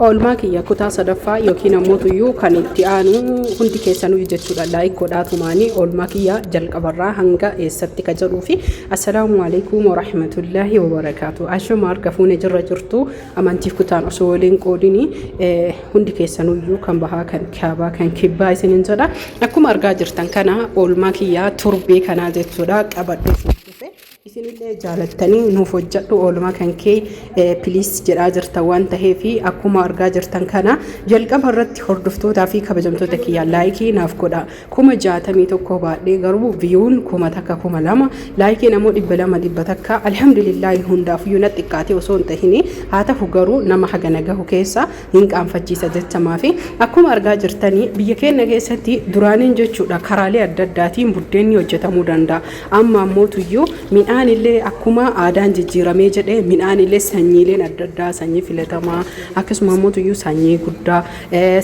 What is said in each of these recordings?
Oolmaa kiyya kutaa sadaffaa yookiin ammoo tuyyuu kan itti aanu hundi keessanuu jechuudha. Laayik godhaatumaanii oolmaa kiyya jalqabarraa hanga eessatti ka jedhuu fi assalaamu alaykum wa rahmatullahi wa barakaatu. Ashuma arga fuune jirra jirtu amantiif kutaan osoo waliin qoodini hundi keessanuu kan bahaa kan kaabaa kan kibbaa isinin jedha. Akkuma argaa jirtan kana oolmaa kiyya turbee kanaa jechuudha qabadhuuf isinillee jaalattanii nuuf hojjedhu oolmaa kan kee please jedhaa jirtan waan ta'eefi akkuma argaa jirtan kana jalqaba irratti hordoftootaa fi kabajamtoota kiyya laayikii naaf godha 61 baadhee garuu viyuun 1,200 laayikii namoo 200 takka alhamdulillah hundaaf yuna xiqqaatee osoo hin tahini haa ta'u garuu nama hagana gahu keessa hin qaanfachiisa jechamaa fi akkuma argaa jirtanii biyya keenya keessatti duraaniin jechuudha karaalee adda addaatiin buddeenni hojjetamuu danda'a amma ammoo tuyyuu midhaan illee akkuma aadaan jijjiiramee jedhee midhaan illee sanyiileen adda addaa sanyii filatamaa akkasuma ammoo tuyyuu sanyii guddaa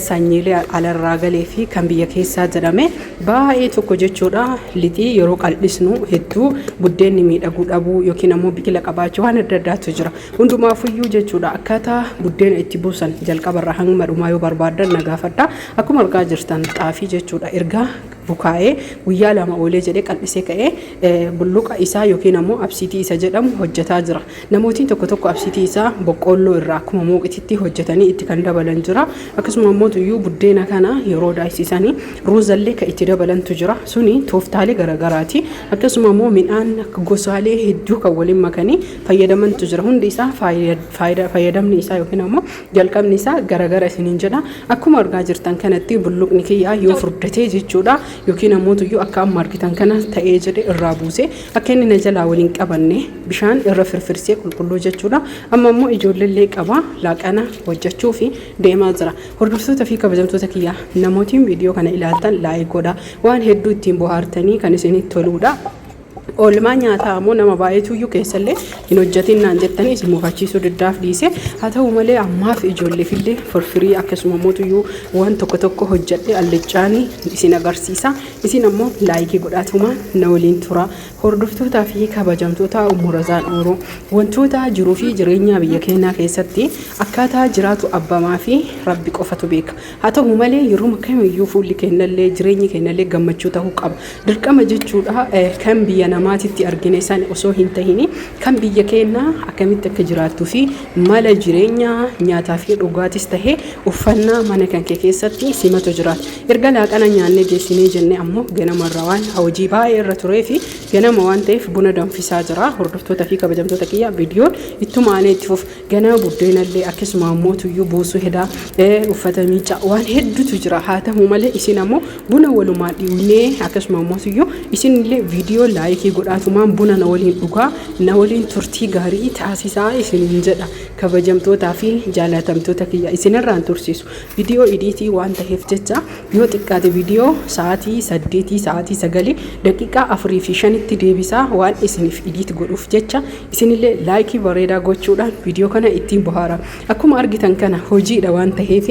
sanyiilee alarraa galee fi kan biyya keessaa jedhame baay'ee tokko jechuudha lixii yeroo qal'isnu hedduu buddeenni miidhaguu dhabuu yookiin ammoo biqila qabaachuu waan adda addaatu jira hundumaafuyyuu jechuudha akkaataa buddeena itti buusan jalqabarraa hanga dhumaa yoo barbaadan nagaafadha akkuma argaa jirtan xaafii jechuudha ergaa bukaa'ee guyyaa lama oolee jedhee qal'isee ka'ee bulluqa isaa yookiin ammoo absiitii isa jedhamu hojjetaa jira. Namootiin tokko absiitii isaa boqqolloo irraa akkuma mooqititti hojjetanii itti kan dabalan jira. Akkasuma ammoo tuyyuu buddeena kana yeroo daayisisanii ruuzallee kan itti dabalantu jira. Suni tooftaalee garagaraati. Akkasuma ammoo midhaan gosaalee hedduu kan waliin makanii fayyadamantu jira. Hundi isaa fayyadamni isaa yookiin ammoo jalqabni isaa garagara isiniin jedha. Akkuma argaa jirtan kanatti bulluqni kiyyaa yoo furdatee jechuudha. Yookiin ammoo tuyyuu akka amma argitan kana ta'ee jedhe irraa buuse akka inni na jalaa waliin qabanne bishaan irra firfirsee qulqulluu jechuudha. Amma ammoo ijoollee qaba laaqana hojjechuu fi deemaa jira. Hordoftoota fi kabajamtoota kiyya namootiin viidiyoo kana ilaaltan laayik godhaa waan hedduu ittiin bohaartanii kan isinitti toludha. Oolmaa nyaataa ammoo nama baay'eetu iyyuu keessallee hin hojjetin naan jettanii isin mufachiisuu diddaaf dhiise haa ta'u malee ammaaf ijoolleefillee firfirii akkasuma mootuyyuu waan tokko hojjedhe allichaanii isin agarsiisa isin ammoo laayikii godhaatuma na waliin tura hordoftootaa fi kabajamtoota umurazaan ooroo wantoota jiruu fi jireenya biyya keenyaa keessatti akkaataa jiraatu abbamaa fi rabbi qofatu beeka haa ta'u malee yeroo kamiyyuu fuulli keenyallee jireenyi keenyallee gammachuu ta'uu qaba dirqama jechuudha kan biyya namaatitti argine isaan osoo hin tahini kan biyya keenya akkamitti akka jiraattuu fi mala jireenya nyaataa fi dhugaatis tahee uffannaa mana kan keessatti simatu jiraata. Erga laaqana nyaannee geessinee jenne ammoo ganamarraa waan hojii baay'ee irra turee fi ganama waan ta'eef buna danfisaa jira. Hordoftoota fi kabajamtoota kiyya viidiyoon ittuma aanee itti fuuf ganama buddeenallee akkasuma ammoo tuyyuu buusuu hedaa uffata miicaa waan hedduutu jira haa ta'u malee isin ammoo buna walumaa dhiiwnee akkasuma ammoo tuyyuu isinillee viidiyoo laayikii godhaatumaan buna na waliin dhugaa na waliin turtii gaarii taasisaa isiniin jedha kabajamtootaa fi jaalatamtoota kiyya isinirraan tursiisu viidiyoo ediitii waan ta'eef jecha yoo xiqqaate viidiyoo sa'aatii 8 sa'aatii 9 daqiiqaa 4 fi 5tti deebisaa waan isiniif ediit godhuuf jecha isinillee laayikii bareedaa gochuudhaan viidiyoo kana ittiin bohaara akkuma argitan kana hojiidha waan ta'eef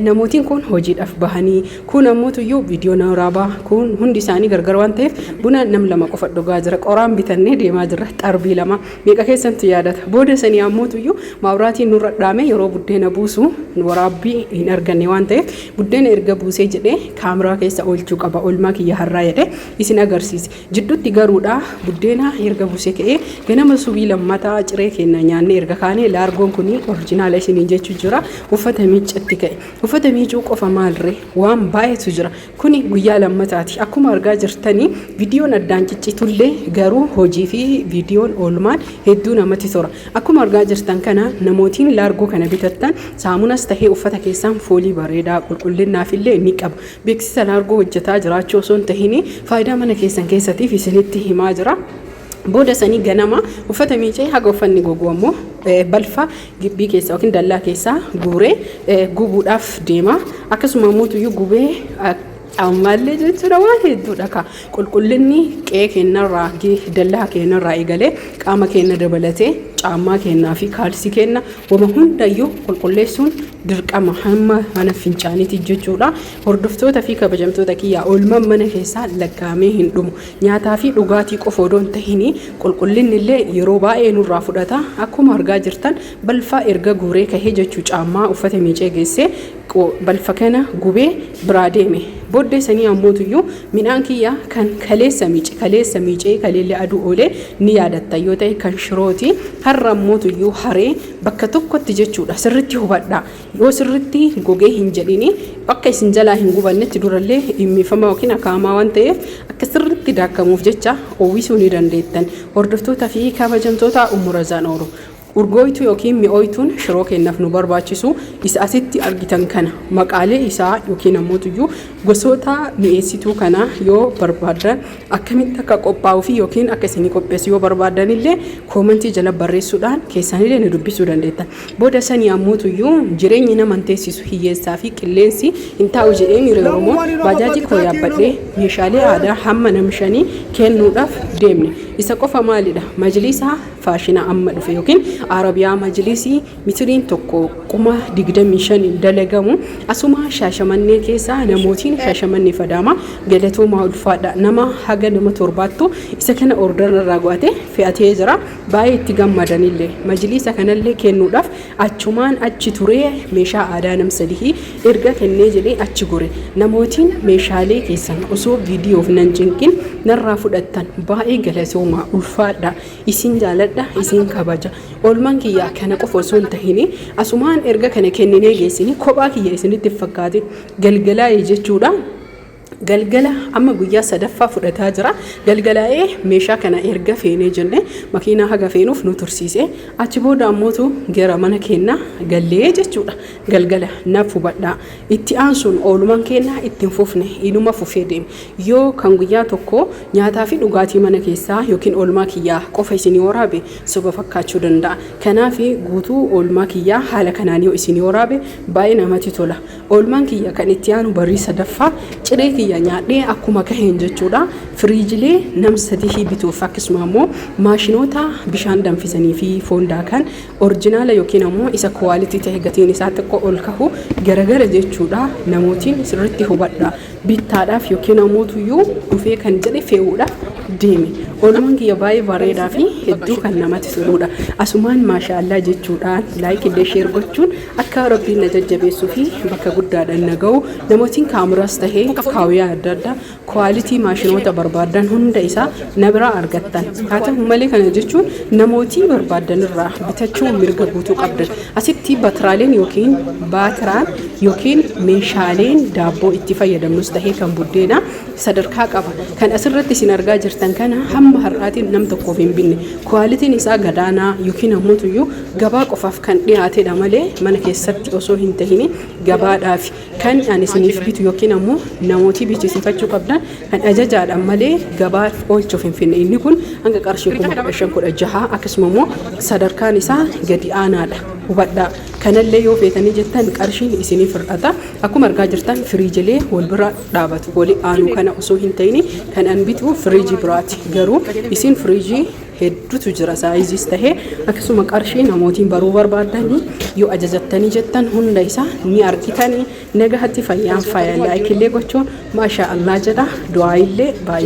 namootiin kun hojiidhaaf bahanii kun ammoo tuyyuu viidiyoo na waraabaa kun hundi isaanii gargar waan ta'eef buna nam lama qofa dhugaa jira qoraan bitannee deemaa jirra xarbii lama meeqa keessantu yaadata booda sanii ammoo tuyyuu maawraatiin nurra dhaame yeroo buddeena buusu waraabbii hin arganne waan ta'eef buddeena erga buusee jedhee kaameraa keessa oolchuu qaba oolmaa kiyya harraa jedhee isin agarsiise jidduutti garuudha buddeena erga buusee ka'ee ganama subii lammataa ciree keenya nyaannee erga kaanee laargoon kuni oriijinaala isiniin jechuu jira uffata miiccatti ka'e uffata miicuu qofa maalree waan baay'eetu jira kuni guyyaa lammataati akkuma argaa jirtanii viidiyoon addaan ciccitullee garuu hojii fi viidiyoon oolmaan hedduu namatti tora akkuma argaa jirtan kana namootiin laargoo kana bitattan saamunas tahee uffata keessaan foolii bareedaa qulqullinaafillee ni qaba beeksisa laargoo hojjetaa jiraachuu osoo hin tahini faayidaa mana keessan keessatiif isinitti himaa jira. Booda sanii ganama uffata miicee haga uffanni gogu ammoo balfa gibbii keessa yookiin dallaa keessa guuree gubuudhaaf deema akkasuma ammoo tuyyuu gubee ammallee jechuudha waan hedduudha ka qulqullinni qe'ee keenyarraa dallaa keenyarraa eegalee qaama keenya dabalatee caammaa kennaa fi kaalsii kenna wama hundayyuu qulqulleessuun dirqama hamma mana fincaaniiti jechuudha. Hordoftoota fi kabajamtoota kiyyaa oolmaan mana keessaa lakkaamee hin dhumu. Nyaataa fi dhugaatii qofa odoo hin tahin qulqullinni illee yeroo baay'ee nurraa fudhata. Akkuma argaa jirtan balfa erga guuree kahee jechuu caammaa uffata miicee geessee balfa kana gubee biraa deeme. Booddee sanii ammootuyyu midhaan kiyya kan kaleessa miicee kaleellee aduu oolee ni yaadatta yoo ta'e kan shirooti. Har'a ammootuyyu haree bakka tokkotti jechuudha sirritti hubadha. Yoo sirritti gogee hin jedhini bakka isin jalaa hin gubannetti durallee himmiifama yookiin akaamaa waan ta'eef akka sirritti daakamuuf jecha oowwisuu ni dandeettan. Hordoftoota fi kabajamtoota Umurazaan Oolu. Urgooytuu yookiin mi'ooytuun shiroo kennaaf nu barbaachisu isa asitti argitan kana maqaalee isaa yookiin ammootuyyu gosoota mi'eessituu kana yoo barbaadan akkamitti akka qophaa'uu fi yookiin akka isinii qopheessu yoo barbaadan illee koomentii jala barreessuudhaan keessanillee ni dubbisuu dandeettan. Booda sanii ammootuyyu jireenyi nama teessisu hiyyeessaa fi qilleensi hin taa'u jedheen yeroo Oromoo baajaajii koo yaabbadhee meeshaalee aadaa hamma namshanii kennuudhaaf deemne. Isa qofa maalidha? Majlisaa faashina amma dhufe yookiin Arabiyaa majlisii mitiriin tokko 25 dalagamu asuma Shaashamannee keessa namootiin Shaashamannee fadama galatooma ulfaadha. Nama haga nama torbaattu isa kana orderarraa go'ate fe'atee jira. Baay'ee itti gammadanillee majlisa kanallee kennuudhaaf achumaan achi turee meeshaa aadaa nam-sadii erga kennee jedhee achi gore. Namootiin meeshaalee keessan osoo viidiyoof nan cinqin narraa fudhattan baay'ee galatooma ulfaadha. Isin jaaladha, isin kabaja. Oolmaan kiyyaa kana qofa osoo hin tahin asumaan erga kana kenninee geessini kophaa kiyya isinitti fakkaate galgalaa jechuudha. Galgala amma guyyaa sadaffaa fudhataa jira. Galgalaa'ee meeshaa kana erga feenee jenne makiinaa haga feenuuf nu tursiise. Achi booda ammootu gara mana keenna gallee jechuudha. Galgala naaf hubadhaa. Itti aansuun oolumaan keenna ittiin fufne inuma fufee deeme. Yoo kan guyyaa tokko nyaataa fi dhugaatii mana keessaa yookiin oolmaa kiyyaa qofa isinii waraabe soba fakkaachuu danda'a. Kanaaf guutuu oolmaa kiyyaa haala kanaan yoo isinii waraabe baay'ee namatti tola. Oolmaan kiyya kan itti aanu barii sadaffaa ciree kiyya nyaadhee akkuma kaheen jechuudha. Firiijilee nam-sadii bituuf akkasuma immoo maashinoota bishaan danfisanii fi foon daakan orjinaala yookiin immoo isa kwaalitii ta'e gatiin isaa xiqqoo ol kahu garagara jechuudha. Namootiin sirriitti hubadha. Bittaadhaaf yookiin ammootuyyu dhufee kan jedhe fe'uudhaaf deeme. Oolmaan kiyya baay'ee bareedaa fi hedduu kan namatti toludha. Asumaan maashaallah jechuudhaan laayikii illee sheer gochuun akka rabbiin na jajjabeessuu fi bakka guddaadhaan na ga'u namootiin kaamiraas tahee kaawwiyaa adda addaa kwaalitii maashinoota barbaadan hunda isaa na biraa argattan. Haa ta'u malee kana jechuun namootii barbaadan irraa bitachuu mirga guutuu qabdan. Asitti batiraaleen yookiin baatiraan yookiin meeshaaleen daabboo itti fayyadamnus tahee kan buddeena sadarkaa qaba. Kan asirratti isin argaa jirtan kana hamma har'aatiin nam tokkoof hin binne. Kwaalitiin isaa gadaanaa yookiin ammootuyyu gabaa qofaaf kan dhiyaatedha malee mana keessatti osoo hin tahin gabaadhaaf kan ani isiniif bitu yookiin ammoo namootii bichisiifachuu qabdan kan ajajaadhaan malee gabaaf oolchuuf hin finne. Inni kun hanga qarshii 15,16 akkasuma immoo sadarkaan isaa gadi aanaadha. Hubadhaa. Kanallee yoo feetanii jettan qarshiin isiniif hir'ata. Akkuma argaa jirtan firiijilee wal bira dhaabatu. Wali aanuu kana osoo hin tahin kan an bitu firiijii biraati. Garuu isin firiijii hedduutu jira saayiziis tahee akkasuma qarshii namootiin baruu barbaadanii yoo ajajattanii jettan hunda isaa ni argitanii nagahatti fayyaan faayyaa laayikillee gochuun maashaa Allah jedha du'aa illee baay'ee